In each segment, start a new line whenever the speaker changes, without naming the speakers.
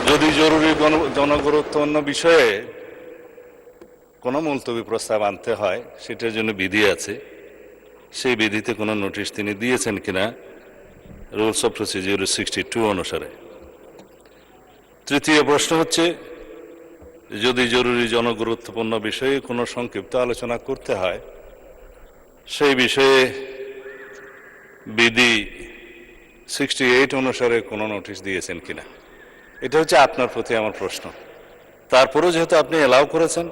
যদি জরুরি জনগুরুত্বপূর্ণ বিষয়ে কোনো মুলতবি প্রস্তাব আনতে হয় সেটার জন্য বিধি আছে, সেই বিধিতে কোনো নোটিশ তিনি দিয়েছেন কিনা রুলস অফ প্রসিডিউর 62 অনুসারে। তৃতীয় প্রশ্ন হচ্ছে, যদি জরুরি জনগুরুত্বপূর্ণ বিষয়ে কোনো সংক্ষিপ্ত আলোচনা করতে হয় সেই বিষয়ে বিধি 68 অনুসারে কোনো নোটিশ দিয়েছেন কিনা। এটা হচ্ছে আপনার প্রতি আমার প্রশ্ন। তারপরেও যেহেতু আপনি এলাও করেছেন,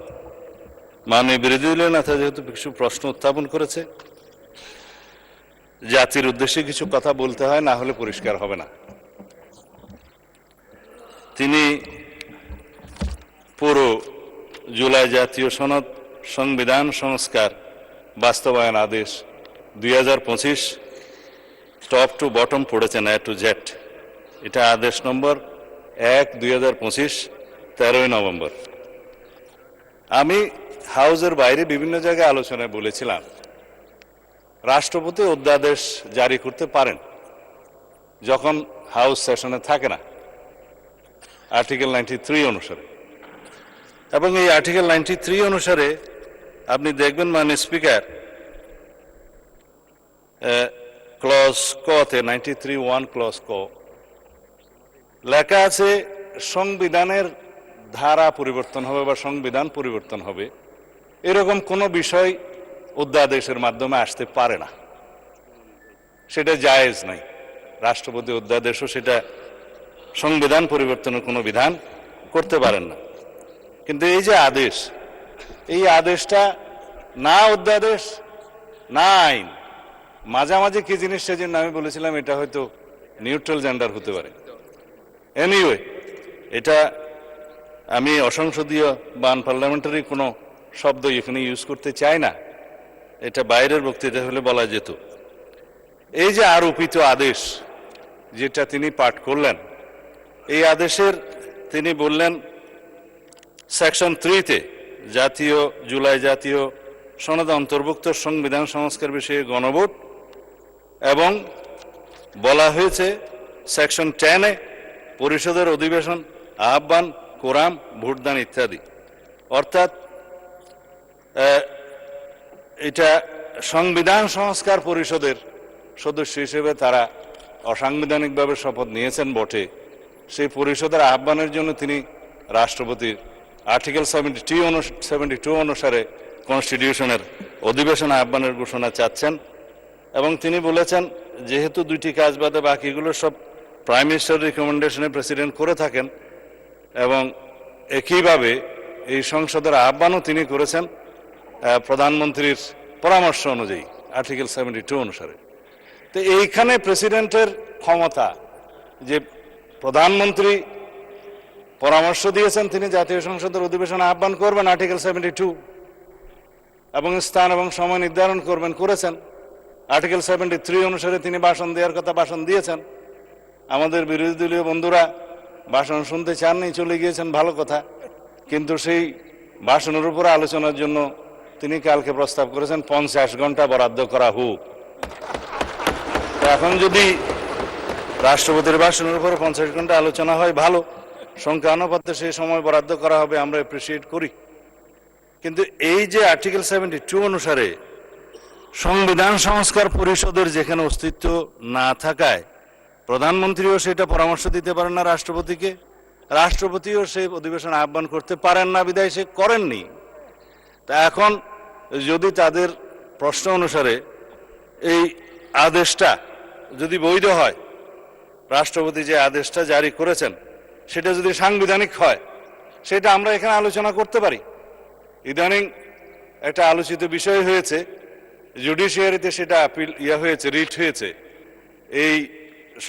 মাননীয় বিরোধী দলীয় নেতা যেহেতু কিছু প্রশ্ন উত্থাপন করেছে, জাতির উদ্দেশ্যে কিছু কথা বলতে হয়, না হলে পরিষ্কার হবে না। তিনি পুরো জুলাই জাতীয় সনদ সংবিধান সংস্কার বাস্তবায়ন আদেশ 2025 টপ টু বটম পড়েছেন, এ টু জেড। এটা আদেশ নম্বর 1/2025, 13 নভেম্বর। আমি হাউসের বাইরে বিভিন্ন জায়গায় আলোচনায় বলেছিলাম, রাষ্ট্রপতি অধ্যাদেশ জারি করতে পারেন যখন হাউস সেশনে থাকে না, আর্টিকেল 93 অনুসারে। এবং এই আর্টিকেল 93 অনুসারে আপনি দেখবেন মাননীয় স্পিকার, ক্লজ কতে 93(1) ক্লজ ক লেখা আছে, সংবিধানের ধারা পরিবর্তন হবে বা সংবিধান পরিবর্তন হবে এরকম কোনো বিষয় অধ্যাদেশের মাধ্যমে আসতে পারে না, সেটা জায়েজ নাই। রাষ্ট্রপতি অধ্যাদেশও সেটা সংবিধান পরিবর্তনের কোনো বিধান করতে পারেন না। কিন্তু এই যে আদেশ, এই আদেশটা না অধ্যাদেশ না আইন, মাঝামাঝি কি জিনিস, সেজন্য আমি বলেছিলাম এটা হয়তো নিউট্রাল জেন্ডার হতে পারে। এনিওয়ে, এটা আমি অসংসদীয় বা আনপার্লামেন্টারি কোনো শব্দ এখানে ইউজ করতে চাই না, এটা বাইরের বক্তৃতা হলে বলা যেত। এই যে আরোপিত আদেশ যেটা তিনি পাঠ করলেন, এই আদেশের তিনি বললেন সেকশন 3-তে জুলাই জাতীয় সনদে অন্তর্ভুক্ত সংবিধান সংস্কার বিষয়ে গণভোট, এবং বলা হয়েছে সেকশন 10-এ পরিষদের অধিবেশন আহ্বান, কোরাম, ভোটদান ইত্যাদি। অর্থাৎ এটা সংবিধান সংস্কার পরিষদের সদস্য হিসেবে তারা অসাংবিধানিকভাবে শপথ নিয়েছেন বটে, সেই পরিষদের আহ্বানের জন্য তিনি রাষ্ট্রপতির আর্টিকেল 72 অনুসারে কনস্টিটিউশনের অধিবেশন আহ্বানের ঘোষণা চাচ্ছেন। এবং তিনি বলেছেন, যেহেতু দুইটি কাজ বাদে বাকিগুলো সব প্রাইম মিনিস্টার রিকমেন্ডেশনে প্রেসিডেন্ট করে থাকেন, এবং একইভাবে এই সংসদের আহ্বানও তিনি করেছেন প্রধানমন্ত্রীর পরামর্শ অনুযায়ী আর্টিকেল 72 অনুসারে। তো এইখানে প্রেসিডেন্টের ক্ষমতা, যে প্রধানমন্ত্রী পরামর্শ দিয়েছেন তিনি জাতীয় সংসদের অধিবেশন আহ্বান করবেন আর্টিকেল 72, এবং স্থান এবং সময় নির্ধারণ করেছেন আর্টিকেল 73 অনুসারে। তিনি ভাষণ দেওয়ার কথা ভাষণ দিয়েছেন। আমাদের বিরোধী দলীয় বন্ধুরা ভাষণ শুনতে চাননি, চলে গিয়েছেন, ভালো কথা। কিন্তু সেই ভাষণের উপর আলোচনার জন্য তিনি কালকে প্রস্তাব করেছেন 50 ঘন্টা বরাদ্দ করা হোক। এখন যদি রাষ্ট্রপতির ভাষণের উপর 50 ঘন্টা আলোচনা হয়, ভালো, সংখ্যা অনুপাতে সেই সময় বরাদ্দ করা হবে, আমরা অ্যাপ্রিসিয়েট করি। কিন্তু এই যে আর্টিকেল 72 অনুসারে সংবিধান সংস্কার পরিষদের যেখানে অস্তিত্ব না থাকায় প্রধানমন্ত্রীও সেটা পরামর্শ দিতে পারেন না রাষ্ট্রপতিকে, রাষ্ট্রপতিও সেই অধিবেশন আহ্বান করতে পারেন না, বিধায় সে করেননি। তা এখন যদি তাদের প্রশ্ন অনুসারে এই আদেশটা যদি বৈধ হয়, রাষ্ট্রপতি যে আদেশটা জারি করেছেন সেটা যদি সাংবিধানিক হয়, সেটা আমরা এখানে আলোচনা করতে পারি। ইদানিং একটা আলোচিত বিষয় হয়েছে, জুডিশিয়ারিতে সেটা আপিল হয়েছে, রিট হয়েছে, এই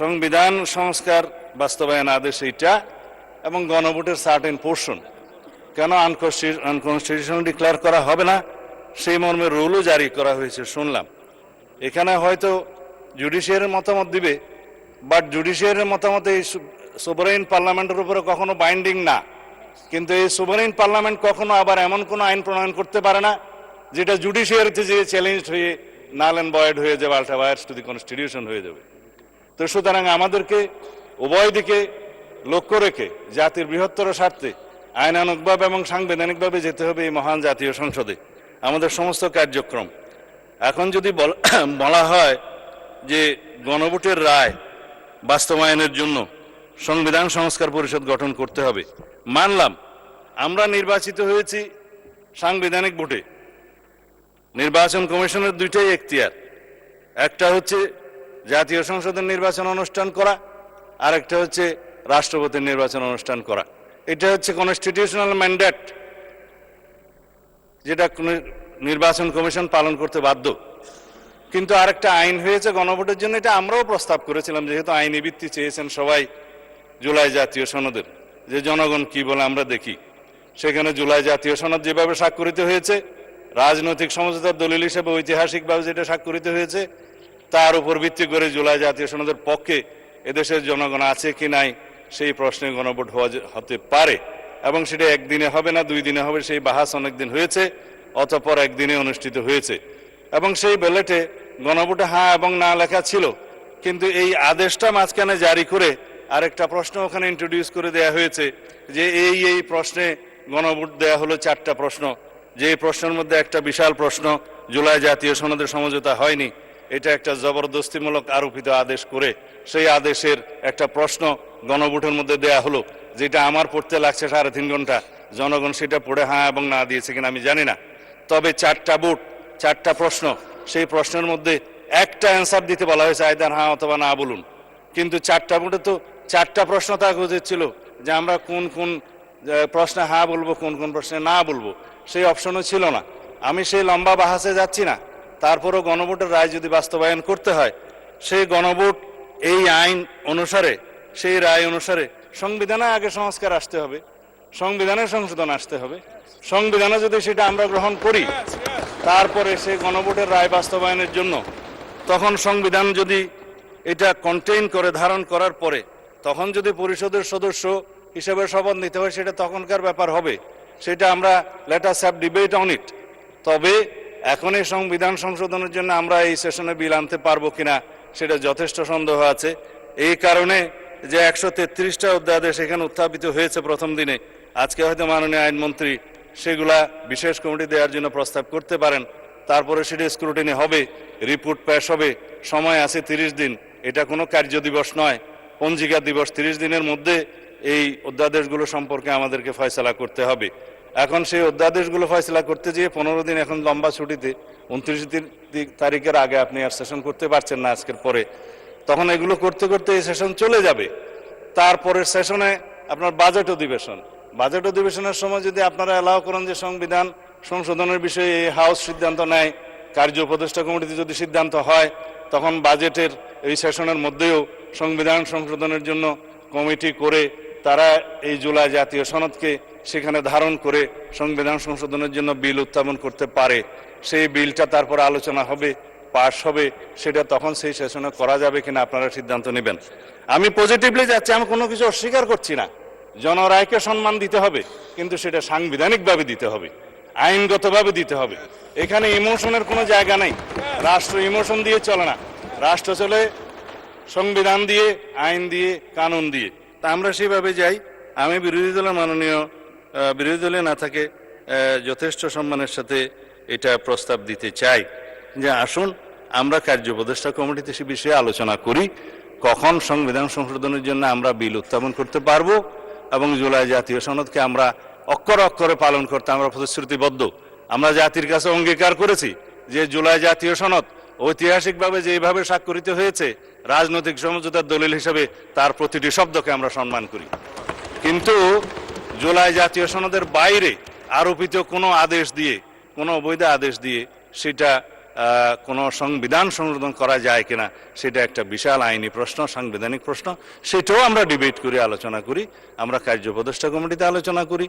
সংবিধান সংস্কার বাস্তবায়ন আদেশ এইটা এবং গণভোটের সার্টেন পোর্শন কেন আনকনস্টিটিউশনাল ডিক্লেয়ার করা হবে না, সেই মর্মে রুলও জারি করা হয়েছে শুনলাম। এখানে হয়তো জুডিশিয়ারির মতামত দিবে, বাট জুডিশিয়ারির মতামত এই সোভারেইন পার্লামেন্টের উপরে কখনো বাইন্ডিং না। কিন্তু এই সোভারেইন পার্লামেন্ট কখনো আবার এমন কোনো আইন প্রণয়ন করতে পারে না যেটা জুডিশিয়ারিতে যে চ্যালেঞ্জ হয়ে নাল অ্যান্ড ভয়েড হয়ে যাবে, আল্ট্রা ভায়ার্স টু দি কনস্টিটিউশন হয়ে যাবে। তো সুতরাং আমাদেরকে উভয় দিকে লক্ষ্য রেখে জাতির বৃহত্তর স্বার্থে আইনানুগভাবে এবং সাংবিধানিকভাবে যেতে হবে এই মহান জাতীয় সংসদে আমাদের সমস্ত কার্যক্রম। এখন যদি বলা হয় যে গণভোটের রায় বাস্তবায়নের জন্য সংবিধান সংস্কার পরিষদ গঠন করতে হবে, মানলাম আমরা নির্বাচিত হয়েছি সাংবিধানিক ভোটে। নির্বাচন কমিশনের দুইটাই এখতিয়ার, একটা হচ্ছে জাতীয় সংসদের নির্বাচন অনুষ্ঠান করা, আর একটা হচ্ছে রাষ্ট্রপতির নির্বাচন অনুষ্ঠান করা। এটা হচ্ছে কনস্টিটিউশনাল ম্যান্ডেট, যেটা নির্বাচন কমিশন পালন করতে বাধ্য। কিন্তু আরেকটা আইন হয়েছে গণভোটের জন্য, এটা আমরাও প্রস্তাব করেছিলাম, যেহেতু আইনি ভিত্তি চেয়েছেন সবাই জুলাই জাতীয় সনদের, যে জনগণ কি বলে আমরা দেখি। সেখানে জুলাই জাতীয় সনদ যেভাবে স্বাক্ষরিত হয়েছে, রাজনৈতিক সমঝোতার দলিল হিসেবে ঐতিহাসিকভাবে যেটা স্বাক্ষরিত হয়েছে, তার উপর ভিত্তি করে জুলাই জাতীয় সনদের পক্ষে এদেশের জনগণ আছে কি নাই সেই প্রশ্নে গণভোট হতে পারে, এবং সেটা একদিনে হবে না, 2 দিনে হবে, সেই বাহাস অনেকদিন হয়েছে, অতঃপর একদিনে অনুষ্ঠিত হয়েছে। এবং সেই ব্যালটে গণভোটে হ্যাঁ এবং না লেখা ছিল, কিন্তু এই আদেশটা মাঝখানে জারি করে আরেকটা প্রশ্ন ওখানে ইন্ট্রোডিউস করে দেয়া হয়েছে যে এই প্রশ্নে গণভোট দেয়া হলো 4টা প্রশ্ন, যে প্রশ্নের মধ্যে একটা বিশাল প্রশ্ন জুলাই জাতীয় সনদের সমঝোতা হয়নি, এটা একটা জবরদস্তিমূলক আরোপিত আদেশ করে সেই আদেশের একটা প্রশ্ন গণভোটের মধ্যে দেয়া হলো, যেটা আমার পড়তে লাগছে 3.5 ঘন্টা। জনগণ সেটা পড়ে হ্যাঁ এবং না দিয়েছে কিনা আমি জানি না, তবে 4টা ভোট 4টা প্রশ্ন, সেই প্রশ্নের মধ্যে একটা অ্যান্সার দিতে বলা হয়েছে, আইদার হ্যাঁ অথবা না বলুন। কিন্তু 4টা ভোটে তো 4টা প্রশ্ন থাকা উচিত ছিল যে আমরা কোন কোন প্রশ্নে হ্যাঁ বলবো, কোন কোন প্রশ্নে না বলবো, সেই অপশনও ছিল না। আমি সেই লম্বা বাহাসে যাচ্ছি না, তারপরও গণভোটের রায় যদি বাস্তবায়ন করতে হয়, সেই গণভোট এই আইন অনুসারে, সেই রায় অনুসারে সংবিধানে আগে সংস্কার আসতে হবে, সংবিধানের সংশোধন আসতে হবে। সংবিধানে যদি সেটা আমরা গ্রহণ করি, তারপরে সেই গণভোটের রায় বাস্তবায়নের জন্য তখন সংবিধান যদি এটা কন্টেইন করে, ধারণ করার পরে তখন যদি পরিষদের সদস্য হিসেবে শপথ নিতে হয়, সেটা তখনকার ব্যাপার হবে, সেটা আমরা let us have debate on it. তবে এখন এই সংবিধান সংশোধনের জন্য আমরা এই সেশনে বিল আনতে পারবো কিনা সেটা যথেষ্ট সন্দেহ আছে। এই কারণে যে 133টা অধ্যাদেশ এখানে উত্থাপিত হয়েছে প্রথম দিনে, আজকে হয়তো মাননীয় আইনমন্ত্রী সেগুলা বিশেষ কমিটি দেওয়ার জন্য প্রস্তাব করতে পারেন, তারপরে সেটা স্ক্রুটিনি হবে, রিপোর্ট পেশ হবে, সময় আছে 30 দিন। এটা কোনো কার্য দিবস নয়, পঞ্জিকা দিবস। 30 দিনের মধ্যে এই অধ্যাদেশগুলো সম্পর্কে আমাদেরকে ফয়সালা করতে হবে। এখন সেই অধ্যাদেশগুলো ফয়সালা করতে গিয়ে 15 দিন এখন লম্বা ছুটিতে, 29 তারিখের আগে আপনি আর সেশন করতে পারছেন না আজকের পরে, তখন এগুলো করতে করতে এই সেশন চলে যাবে। তারপরের সেশনে আপনার বাজেট অধিবেশন, বাজেট অধিবেশনের সময় যদি আপনারা অ্যালাউ করেন যে সংবিধান সংশোধনের বিষয়ে এই হাউস সিদ্ধান্ত নেয়, কার্য উপদেষ্টা কমিটিতে যদি সিদ্ধান্ত হয়, তখন বাজেটের এই সেশনের মধ্যেও সংবিধান সংশোধনের জন্য কমিটি করে তারা এই জুলাই জাতীয় সনদকে সেখানে ধারণ করে সংবিধান সংশোধনের জন্য বিল উত্থাপন করতে পারে। সেই বিলটা তারপর আলোচনা হবে, পাশ হবে, সেটা তখন সেই সেশনে করা যাবে কিনা আপনারা সিদ্ধান্ত নেবেন। আমি পজিটিভলি যাচ্ছি, আমি কোনো কিছু অস্বীকার করছি না। জনরায়কে সম্মান দিতে হবে, কিন্তু সেটা সাংবিধানিকভাবে দিতে হবে, আইনগতভাবে দিতে হবে। এখানে ইমোশনের কোনো জায়গা নেই। রাষ্ট্র ইমোশন দিয়ে চলে না, রাষ্ট্র চলে সংবিধান দিয়ে, আইন দিয়ে, কানুন দিয়ে। তা আমরা সেভাবে যাই। আমি বিরোধী দলের মাননীয় বিরোধী দলে না থাকে যথেষ্ট সম্মানের সাথে এটা প্রস্তাব দিতে চাই যে আসুন আমরা কার্য উপদেষ্টা কমিটিতে সে বিষয়ে আলোচনা করি, কখন সংবিধান সংশোধনের জন্য আমরা বিল উত্থাপন করতে পারবো, এবং জুলাই জাতীয় সনদকে আমরা অক্ষরে অক্ষরে পালন করতে আমরা প্রতিশ্রুতিবদ্ধ। আমরা জাতির কাছে অঙ্গীকার করেছি যে জুলাই জাতীয় সনদ ঐতিহাসিকভাবে যেভাবে স্বাক্ষরিত হয়েছে, রাজনৈতিক সমঝোতার দলিল হিসেবে তার প্রতিটি শব্দকে আমরা সম্মান করি। কিন্তু জুলাই জাতীয় সনদের বাইরে আরোপিত কোনো আদেশ দিয়ে, কোনো অবৈধ আদেশ দিয়ে সেটা কোনো সংবিধান সংশোধন করা যায় কিনা, সেটা একটা বিশাল আইনি প্রশ্ন, সাংবিধানিক প্রশ্ন। সেটাও আমরা ডিবেট করি, আলোচনা করি, আমরা কার্য উপদেষ্টা কমিটিতে আলোচনা করি,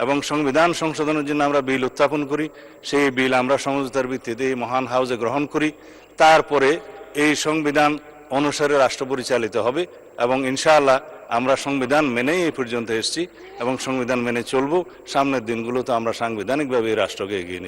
এবং সংবিধান সংশোধনের জন্য আমরা বিল উত্থাপন করি। সেই বিল আমরা সমঝোতার ভিত্তিতে এই মহান হাউসে গ্রহণ করি। তারপরে এই সংবিধান অনুসারে রাষ্ট্র পরিচালিত হবে, এবং ইনশাআল্লাহ আমরা সংবিধান মেনেই এই পর্যন্ত এসেছি এবং সংবিধান মেনে চলবো। সামনের দিনগুলোতে আমরা সাংবিধানিকভাবে এই রাষ্ট্রকে এগিয়ে